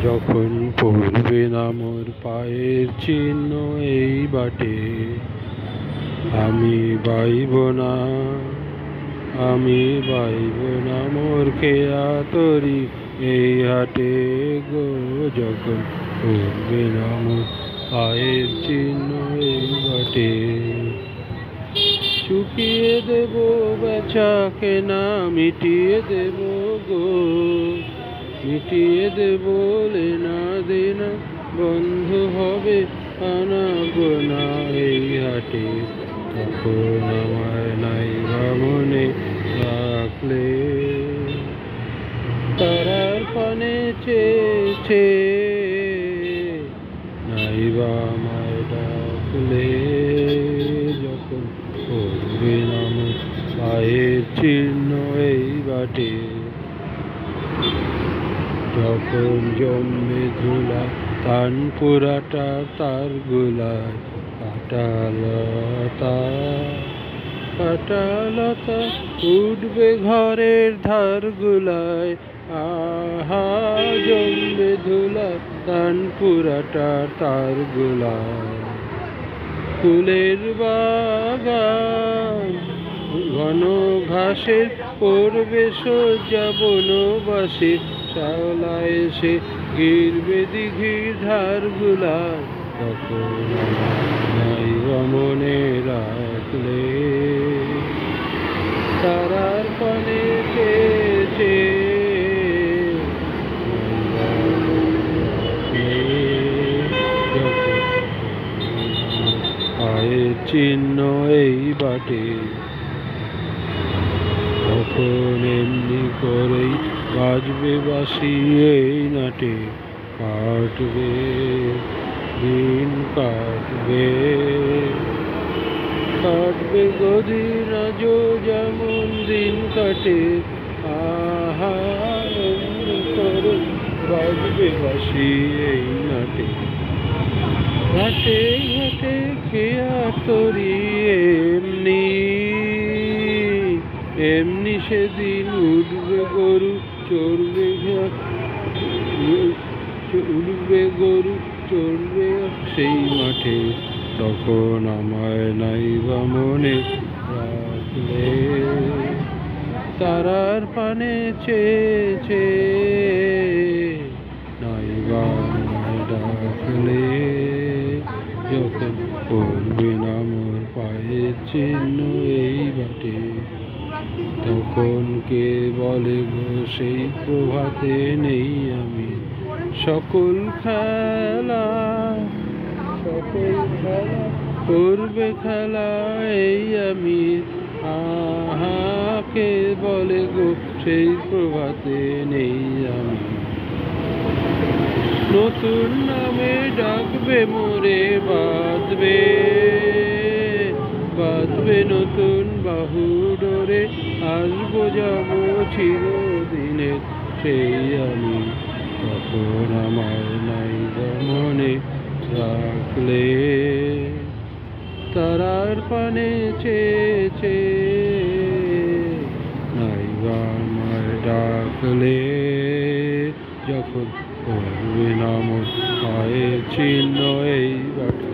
যখন পড়বে না মোর পায়ের চিহ্ন এই বাটে, আমি বাইব না, আমি বাইব না মোর খেয়া তরি এই হাটে গো। যখন পড়বে না মোর পায়ের চিহ্ন এই বাটে, চুকিয়ে দেব বেচা কেনা, মিটিয়ে দেব গো, মিটিয়ে দেব লেনা দেনা, বন্ধ হবে আনা গোনা এই হাটে। তখন আমায় নাই মনে রাখলে, তারার পানে চেয়েছে নাইবা আমায় ডাকলে। যখন পড়বে না মোর পায়ের চিহ্ন এই বাটে, যখন জন্মে ধুলা তান পুরাটা তার গুলায়, কাটালতা কাটালতা উঠবে ঘরের ধার গুলায়। আহা জন্মে ধুলা তান পুরাটা তার গুলায়। ফুলের বাগান ঘন ঘাসের পড়বে সজ্জা, বনবাসীর শ্যাওলা এসে গিরবে দিঘির ধার গুলায়। তখন নাই মনে রাখলে, তারার পানে চেয়েছে পায়ের চিহ্ন এই বাটে। তখন এমনি করেই বাজবে বাঁশি এই নাটে, কাটবে দিন কাটবে, কাটবে গদিন আজও যেমন দিন কাটে। আহা এমনি করে বাজবে বাঁশি এই নাটে, ঘাটে ঘাটে খেয়া তরি এমনি, এমনি সেদিন উঠবে গরু চড়বে, উঠবে গরু চড়বে সেই মাঠে। তখন আমায় নাইবা মনে রাখলে, তারার পানে চেয়েছে নাইবা আমায় ডাকলে। যখন পড়বে না মোর পায়ের চিহ্ন এই বাটে, তখন কে বলে গো সেই প্রভাতে নেই আমি। সকল খেলা করবে খেলা এই আমি। আহা কে বলে গো সেই প্রভাতে নেই আমি। নতুন নামে ডাকবে মোরে, বাঁধবে বাঁধবে নতুন বাহু ডোরে, আসবো যাবো চিরদিনের সেই আমি। তখন আমার নাইবা মনে রাখলে, তারার পানে চেয়েছে নাইবা আমায় ডাকলে। যখন পড়বে না মোর পায়ের চিহ্ন এই বাটে।